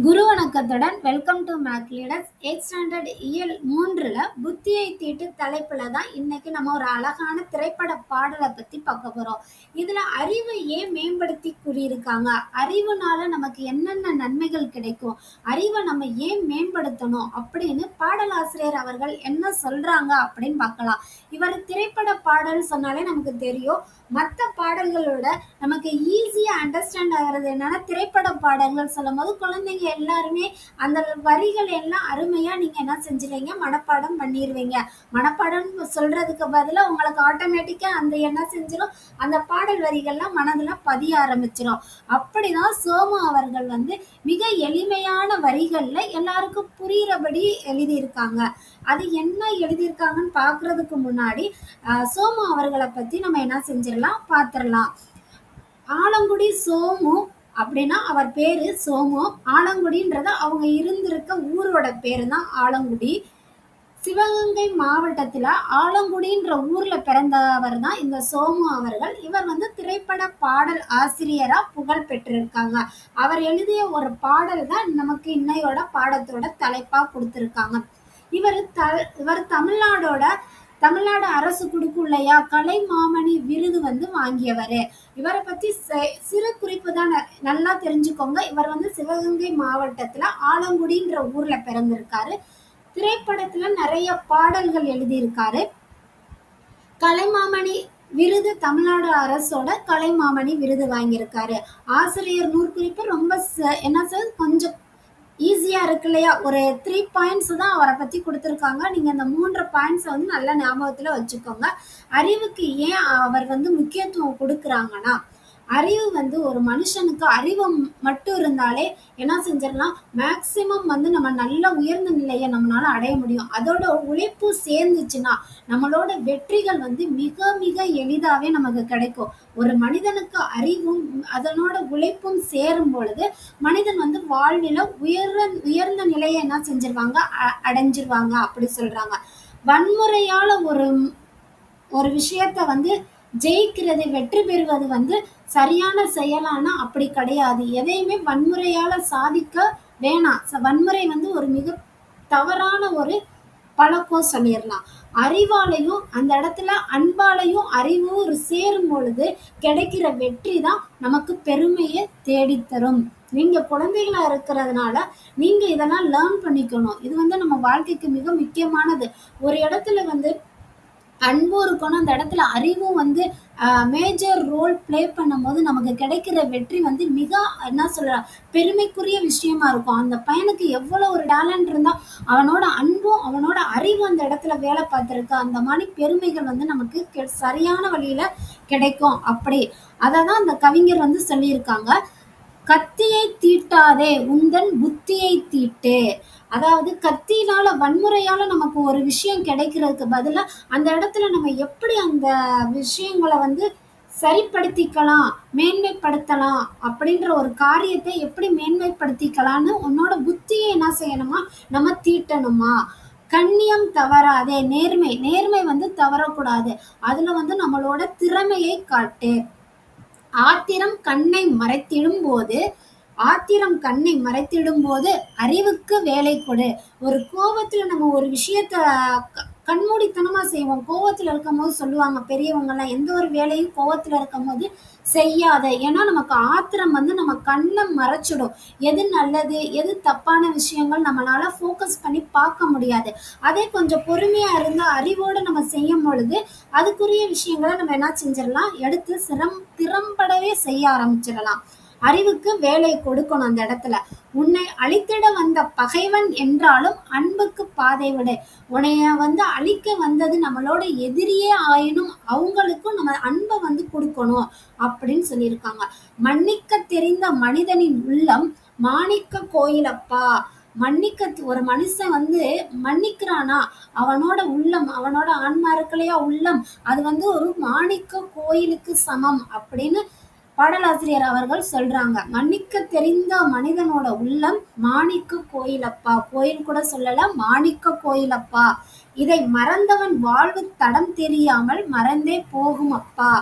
குரு வணக்கத்துடன் welcome to Make Leaders. 8th standard இயல் 3ல புத்தியை தீட்டு தலைப்புல தான் இன்னைக்கு நம்ம ஒரு அழகான திரைப்பட பாடலை பத்தி பார்க்க போறோம். இதுல அறிவை ஏன் மேம்படுத்தி கூறியிருக்காங்க, அறிவுனால நமக்கு என்னென்ன நன்மைகள் கிடைக்கும், அறிவை நம்ம ஏன் மேம்படுத்தணும் அப்படின்னு பாடலாசிரியர் அவர்கள் என்ன சொல்றாங்க அப்படின்னு பார்க்கலாம். இவர் திரைப்பட பாடல் சொன்னாலே நமக்கு தெரியும். மற்ற பாடல்களோட நமக்கு ஈஸியா அண்டர்ஸ்டாண்ட் ஆகிறது என்னன்னா, திரைப்பட பாடல்கள் சொல்லும் போது குழந்தைங்க எல்லாருமே அந்த வரிகள் எல்லாம் அருமையா நீங்க என்ன செஞ்சிருவீங்க, மனப்பாடம் பண்ணிடுவீங்க. மனப்பாடம் சொல்றதுக்கு பதிலா உங்களுக்கு ஆட்டோமேட்டிக்கா அந்த என்ன செஞ்சிடும், அந்த பாடல் வரிகள்லாம் மனதுல பதிய ஆரம்பிச்சிடும். அப்படிதான் சோமு அவர்கள் மிக எளிமையான வரிகள்ல எல்லாருக்கும் புரியுறபடி எழுதியிருக்காங்க. அது என்ன எழுதியிருக்காங்கன்னு பாக்குறதுக்கு முன்னாடி சோமு அவர்களை பத்தி நம்ம என்ன செஞ்சிடலாம் பார்த்துடலாம். ஆலங்குடி சோமு அப்படின்னா அவர் பேரு சோமு. ஆலங்குடின்றது அவங்க இருந்திருக்க ஊரோட பேரு தான் ஆலங்குடி. சிவகங்கை மாவட்டத்துல ஆலங்குடின்ற ஊர்ல பிறந்தவர் தான் இந்த சோமு அவர்கள். இவர் திரைப்பட பாடல் ஆசிரியரா புகழ் பெற்றிருக்காங்க. அவர் எழுதிய ஒரு பாடல் தான் நமக்கு இன்னையோட பாடத்தோட தலைப்பா கொடுத்திருக்காங்க. இவர் தமிழ்நாடு அரசு கொடுக்கும் இல்லையா கலைமாமணி விருது வாங்கியவர். இவரை பத்தி சிறு குறிப்பு தான் நல்லா தெரிஞ்சுக்கோங்க. இவர் சிவகங்கை மாவட்டத்துல ஆலங்குடின்ற ஊர்ல பிறந்திருக்காரு. திரைப்படத்துல நிறைய பாடல்கள் எழுதியிருக்காரு. கலைமாமணி விருது தமிழ்நாடு அரசோட கலைமாமணி விருது வாங்கியிருக்காரு. ஆசிரியர் நூற்குறிப்பு ரொம்ப என்ன சார் கொஞ்சம் ஈஸியா இருக்கு இல்லையா, ஒரு 3 பாயிண்ட்ஸ் தான் அவரை பத்தி கொடுத்துருக்காங்க. நீங்க அந்த 3 பாயிண்ட்ஸ் நல்ல ஞாபகத்துல வச்சுக்கோங்க. அறிவுக்கு ஏன் அவர் முக்கியத்துவம் கொடுக்குறாங்கன்னா, அறிவு ஒரு மனுஷனுக்கு அறிவு மட்டும் இருந்தாலே என்ன செஞ்சிடலாம், மேக்சிமம் நம்ம நல்ல உயர்ந்த நிலையை நம்மளால அடைய முடியும். அதோட உழைப்பு சேர்ந்துச்சுன்னா நம்மளோட வெற்றிகள் மிக மிக எளிதாவே நமக்கு கிடைக்கும். ஒரு மனிதனுக்கு அறிவும் அதனோட உழைப்பும் சேரும் பொழுது மனிதன் வாழ்வில உயர்ந்த நிலையை என்ன செஞ்சிருவாங்க, அடைஞ்சிருவாங்க அப்படி சொல்றாங்க. வன்முறையால ஒரு விஷயத்த ஜெயிக்கிறது, வெற்றி பெறுவது சரியான செயலானா அப்படி கிடையாது. எதையுமே வன்முறையால சாதிக்க வேணாம். வன்முறை ஒரு மிக தவறான ஒரு பழக்கம் சொல்லிடலாம். அறிவாலையும் அந்த இடத்துல அன்பாலையும் அறிவும் சேரும் பொழுது கிடைக்கிற வெற்றி தான் நமக்கு பெருமையை தேடித்தரும். நீங்க குழந்தைகளா இருக்கிறதுனால நீங்க இதெல்லாம் லேர்ன் பண்ணிக்கணும். இது நம்ம வாழ்க்கைக்கு மிக முக்கியமானது. ஒரு இடத்துல அன்பும் இருக்கணும், அந்த இடத்துல அறிவும் மேஜர் ரோல் பிளே பண்ணும் போது நமக்கு கிடைக்கிற வெற்றி மிக என்ன சொல்ற பெருமைக்குரிய விஷயமா இருக்கும். அந்த பையனுக்கு எவ்வளவு ஒரு டேலண்ட் இருந்தா அவனோட அன்பும் அவனோட அறிவும் அந்த இடத்துல வேலை பார்த்திருக்கு. அந்த மாதிரி பெருமைகள் நமக்கு சரியான வழியில கிடைக்கும். அப்படி அததான் அந்த கவிஞர் சொல்லியிருக்காங்க. கத்தியை தீட்டாதே உந்தன் புத்தியை தீட்டு. அதாவது கத்தினால வன்முறையால நமக்கு ஒரு விஷயம் கிடைக்கிறதுக்கு பதிலா அந்த இடத்துல நம்ம எப்படி அந்த விஷயங்களை சரிப்படுத்திக்கலாம், மேன்மைப்படுத்தலாம் அப்படின்ற ஒரு காரியத்தை எப்படி மேன்மைப்படுத்திக்கலாம்னு உன்னோட புத்தியை என்ன செய்யணுமா, நம்ம தீட்டணுமா. கண்ணியம் தவறாதே, நேர்மை தவறக்கூடாது. அதுல நம்மளோட திறமையை காட்டு. ஆத்திரம் கண்ணை மறைத்திடும் போது அறிவுக்கு வேலை கொடு. ஒரு கோபத்துல நம்ம ஒரு விஷயத்த கண்மூடித்தனமா செய்வோம். கோவத்துல இருக்கும் போது சொல்லுவாங்க பெரியவங்க எல்லாம், எந்த ஒரு வேலையும் கோவத்துல இருக்கும் போது செய்யாத. ஏன்னா நமக்கு ஆத்திரம் நம்ம கண்ணை மறைச்சிடும். எது நல்லது எது தப்பான விஷயங்கள் நம்மளால ஃபோக்கஸ் பண்ணி பார்க்க முடியாது. அதே கொஞ்சம் பொறுமையா இருந்தா அறிவோடு நம்ம செய்யும் பொழுது அதுக்குரிய விஷயங்களை நம்ம என்ன செஞ்சிடலாம், எடுத்து திறம்படவே செய்ய ஆரம்பிச்சிடலாம். அறிவுக்கு வேலை கொடுக்கணும். அந்த இடத்துல உன்னை அழித்திட வந்த பகைவன் என்றாலும் அன்புக்கு பாதை விடு. உன்னைய அழிக்க வந்தது நம்மளோட எதிரியே ஆயினும் அவங்களுக்கும் நம்ம அன்பை கொடுக்கணும் அப்படின்னு சொல்லியிருக்காங்க. மன்னிக்க தெரிந்த மனிதனின் உள்ளம் மாணிக்க கோயிலப்பா. ஒரு மனுஷன் மன்னிக்கிறானா அவனோட உள்ளம், அவனோட ஆன்மா இருக்கலையா உள்ளம், அது ஒரு மாணிக்க கோயிலுக்கு சமம் அப்படின்னு பாடலாசிரியர் அவர்கள் சொல்றாங்க. மன்னிக்க தெரிந்த மனிதனோட உள்ளம் மாணிக்க கோயிலப்பா. கோயில் கூட சொல்லல, மாணிக்க கோயிலப்பா. இதை மறந்தவன் வாழ்வு தடம் தெரியாமல் மறந்தே போகும் அப்பா.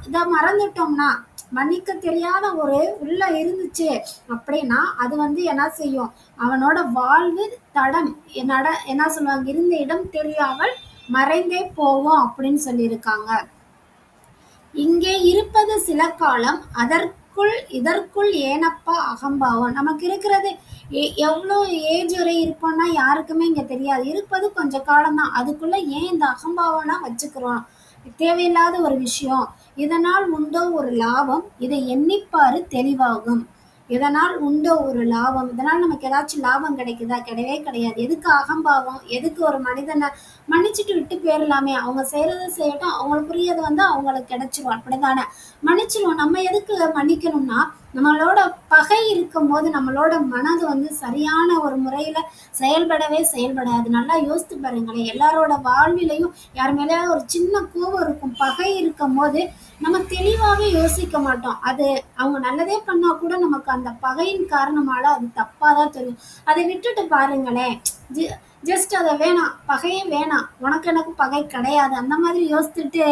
இத மறந்துட்டோம்னா மன்னிக்க தெரியாத ஒரு உள்ள இருந்துச்சு அப்படின்னா அது வந்து என்ன செய்யும், அவனோட வாழ்வு தடம் என்ன சொல்லுவாங்க, இருந்த இடம் தெரியாமல் மறைந்தே போகும் அப்படின்னு சொல்லியிருக்காங்க. இங்கே இருப்பது சில காலம், இதற்குள் ஏனப்பா அகம்பாவம். நமக்கு இருக்கிறது எவ்வளோ ஏஜ் வரை இருப்போம்னா யாருக்குமே இங்க தெரியாது. இருப்பது கொஞ்ச காலம்தான். அதுக்குள்ள ஏன் இந்த அகம்பாவம்னா வச்சுக்கிறோம்? தேவையில்லாத ஒரு விஷயம். இதனால் உண்டோ ஒரு லாபம், இதை எண்ணிப்பாரு தெளிவாகும். இதனால் உண்டோ ஒரு லாபம், இதனால் நமக்கு ஏதாச்சும் லாபம் கிடைக்குதா? கிடையவே கிடையாது. எதுக்கு அகம்பாவம்? எதுக்கு ஒரு மனிதனை மன்னிச்சுட்டு விட்டு போயிடலாமே, அவங்க செய்யறதை செய்யட்டும், அவங்களுக்குரியது வந்து அவங்களுக்கு கிடைச்சிரும், அப்படிதானே? மன்னிச்சிருவோம். நம்ம எதுக்கு மன்னிக்கணும்னா, நம்மளோட பகை இருக்கும் போது நம்மளோட மனது வந்து சரியான ஒரு முறையில செயல்படாது. நல்லா யோசித்து பாருங்களேன். எல்லாரோட வாழ்விலையும் யார் மேலேயாவது ஒரு சின்ன கோபம் இருக்கும், பகை இருக்கும் போது நம்ம தெளிவாவே யோசிக்க மாட்டோம். அது அவங்க நல்லதே பண்ணா கூட நமக்கு அந்த பகையின் காரணமால அது தப்பாதான் தெரியும். அதை விட்டுட்டு பாருங்களேன், ஜஸ்ட் அதை வேணாம், பகையே வேணாம், உனக்கு எனக்கு பகை கிடையாது, அந்த மாதிரி யோசிச்சுட்டு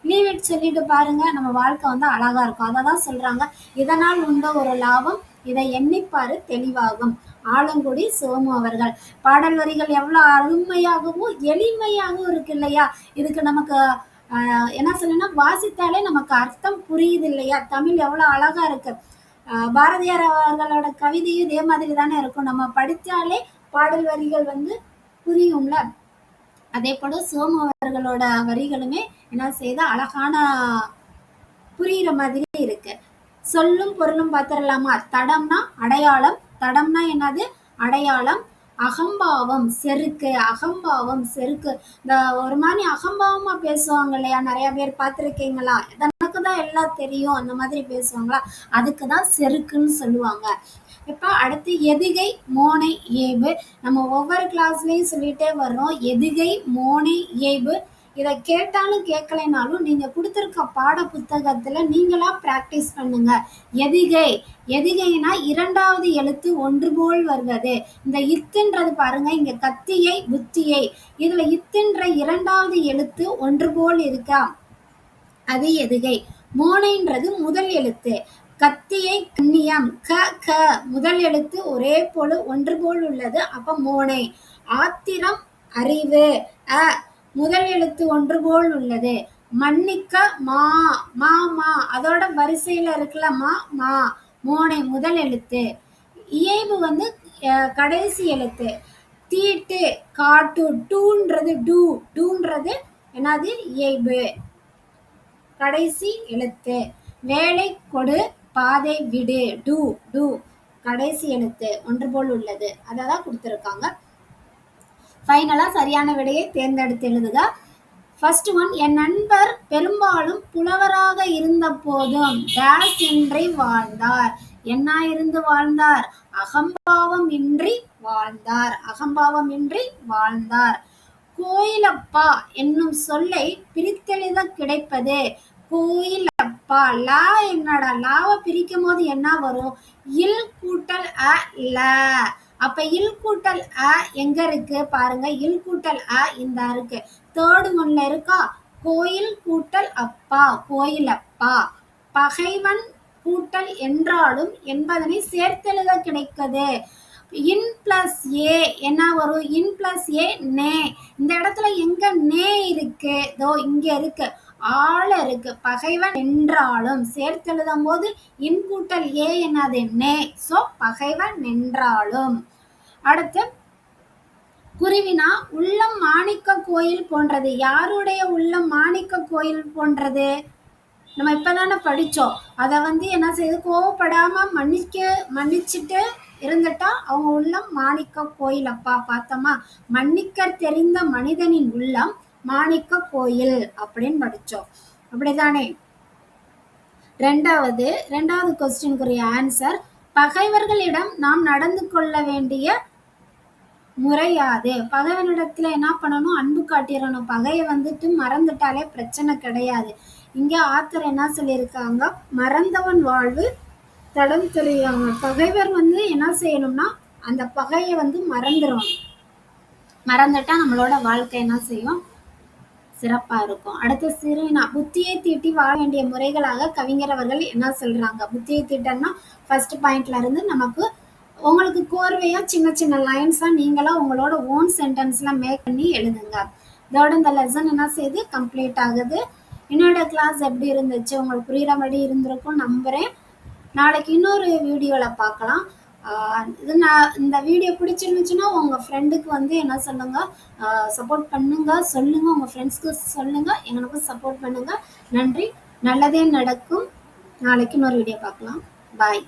லீவ் இட் சொல்லிட்டு பாருங்க, நம்ம வாழ்க்கை வந்து அழகா இருக்கும். அதை தான் சொல்றாங்க, இதனால் உண்ட ஒரு லாபம், இதை எண்ணிப்பாரு தெளிவாகும். ஆலங்குடி சோமு அவர்கள். பாடல் வரிகள் எவ்வளவு அருமையாகவும் எளிமையாகவும் இருக்கு இல்லையா? இதுக்கு நமக்கு என்ன சொல்லணும்னா, வாசித்தாலே நமக்கு அர்த்தம் புரியுது இல்லையா? தமிழ் எவ்வளவு அழகா இருக்கு. பாரதியார் அவர்களோட கவிதையும் இதே மாதிரி தானே இருக்கும். நம்ம படித்தாலே பாடல் வரிகள் வந்து புரியும்ல. அதே போல சோமு அவர்களோட வரிகளுமே என்ன செய்த அழகான புரியுற மாதிரி இருக்கு. சொல்லும் பொருளும் பார்த்துடலாமா? தடம்னா அடையாளம். தடம்னா என்னது? அடையாளம். அகம்பாவம் செருக்கு. அகம்பாவம் செருக்கு. இந்த ஒரு மாதிரி அகம்பாவமா பேசுவாங்க இல்லையா? நிறைய பேர் பார்த்துருக்கீங்களா? தான் எல்லாம் தெரியும் அந்த மாதிரி பேசுவாங்களா? அதுக்குதான் செருக்குன்னு சொல்லுவாங்க. இப்ப அடுத்து எதுகை மோனை இயைபு. நம்ம ஒவ்வொரு கிளாஸ்லயும் சொல்லிட்டே வர்றோம், எதுகை மோனை இயைபு. இதை கேட்டாலும் கேட்கலைனாலும் நீங்க கொடுத்திருக்க பாட புத்தகத்துல நீங்களா பிராக்டிஸ் பண்ணுங்க. எதுகை, எதுகைனா இரண்டாவது எழுத்து ஒன்று போல் வருவது. இந்த இத்துன்றது பாருங்க, இங்க கத்தியை புத்தியை, இதுல இத்துன்ற இரண்டாவது எழுத்து ஒன்று போல் இருக்கா, அது எதுகை. மோனைன்றது முதல் எழுத்து. கத்தியை கண்ணியம், க க முதல் எழுத்து ஒரே போல ஒன்று போல் உள்ளது, அப்ப மோனை. ஆத்திரம் அறிவு, அ முதல் எழுத்து ஒன்று போல் உள்ளது. மன்னிக்க மா மா மா அதோட வரிசையில இருக்குல்ல, மா மா மோனை முதல் எழுத்து. இயைபு வந்து கடைசி எழுத்து. தீட்டு காட்டு, டூன்றது டூன்றது என்னது? இயைபு கடைசி எழுத்து. வேலை கொடு பாதை விடு, டூ கடைசி எழுத்து ஒன்று போல் உள்ளது. அதான் கொடுத்திருக்காங்க. ஃபைனலா சரியான விடையை தேர்ந்தெடுத்து எழுதுக. ஃபர்ஸ்ட் ஒன், என் நண்பர் பெரும்பாலும் புலவராக இருந்த போதும் டேஸ் இன்றி வாழ்ந்தார். என்ன இருந்து வாழ்ந்தார்? அகம்பாவம் இன்றி வாழ்ந்தார். அகம்பாவம் இன்றி வாழ்ந்தார். கோயிலப்பா என்னும் சொல்லை பிரித்தெழுத கிடைப்பது. கோயிலப்பா. லா என்னடா? லாவை பிரிக்கும் போது என்ன வரும்? இல் கூட்டல் அ ல. அப்ப இல் கூட்டல் அ எங்க இருக்கு பாருங்க. இல் கூட்டல் அ இந்த இருக்கு. தேர்டு ஒன்ல இருக்கா? கோயில் கூட்டல் அப்பா, கோயிலப்பா. பகைவன் கூட்டல் என்றாலும் என்பதனை சேர்த்தெழுத கிடைக்குது. இன் பிளஸ் ஏ என்ன வரும்? இன் பிளஸ் ஏ நே. இந்த இடத்துல எங்க நே இருக்கு? தோ இங்க இருக்கு, ஆள இருக்கு. பகைவன் என்றாலும் சேர்த்தெழுதும் போது இன் கூட்டல் ஏ என்னது? நே. சோ பகைவன் என்றாலும். அடுத்து குருவினா உள்ளம் மாணிக்க கோயில் போன்றது. யாருடைய உள்ளம் மாணிக்க கோயில் போன்றது? நம்ம இப்பதானே படிச்சோம். அதை வந்து என்ன செய்யுது? கோவப்படாம மன்னிச்சுட்டு இருந்துட்டா அவங்க உள்ளம் மாணிக்க கோயில். அப்பா பார்த்தோமா? மன்னிக்க தெரிந்த மனிதனின் உள்ளம் மாணிக்க கோயில் அப்படின்னு படிச்சோம், அப்படிதானே? ரெண்டாவது கொஸ்டினுக்குரிய ஆன்சர், பகைவர்களிடம் நாம் நடந்து கொள்ள வேண்டிய முறையாது. பகைவனிடத்துல என்ன பண்ணணும்? அன்பு காட்டிடணும். பகையை வந்துட்டு மறந்துட்டாலே பிரச்சனை கிடையாது. இங்க ஆத்தர் என்ன சொல்லியிருக்காங்க? மறந்தவன் வாழ்வு தடம் தெரியாங்க. பகைவர் வந்து என்ன செய்யணும்னா அந்த பகையை வந்து மறந்துடணும். மறந்துட்டா நம்மளோட வாழ்க்கை என்ன செய்யும்? சிறப்பா இருக்கும். அடுத்து சிறுவினா, புத்தியை தீட்டி வாழ வேண்டிய முறைகளாக கவிஞர் அவர்கள் என்ன சொல்றாங்க? புத்தியை தீட்டன்னா, ஃபர்ஸ்ட் பாயிண்ட்ல இருந்து நமக்கு உங்களுக்கு கோர்வையா சின்ன சின்ன லைன்ஸா நீங்களா உங்களோட ஓன் சென்டென்ஸ்ல மேக் பண்ணி எழுதுங்க. இதோட இந்த லெசன் என்ன செய்யுது? கம்ப்ளீட் ஆகுது. என்னோட கிளாஸ் எப்படி இருந்துச்சு? உங்களுக்கு புரியுற மாதிரி இருந்திருக்கும் நம்புறேன். நாளைக்கு இன்னொரு வீடியோல பார்க்கலாம். இது நான் இந்த வீடியோ பிடிச்சிருந்துச்சுன்னா உங்க ஃப்ரெண்டுக்கு வந்து என்ன சொல்லுங்க, சப்போர்ட் பண்ணுங்க, சொல்லுங்க, உங்க ஃப்ரெண்ட்ஸ்க்கு சொல்லுங்க, எங்களுக்கும் சப்போர்ட் பண்ணுங்க. நன்றி. நல்லதே நடக்கும். நாளைக்கு இன்னொரு வீடியோ பார்க்கலாம். பாய்.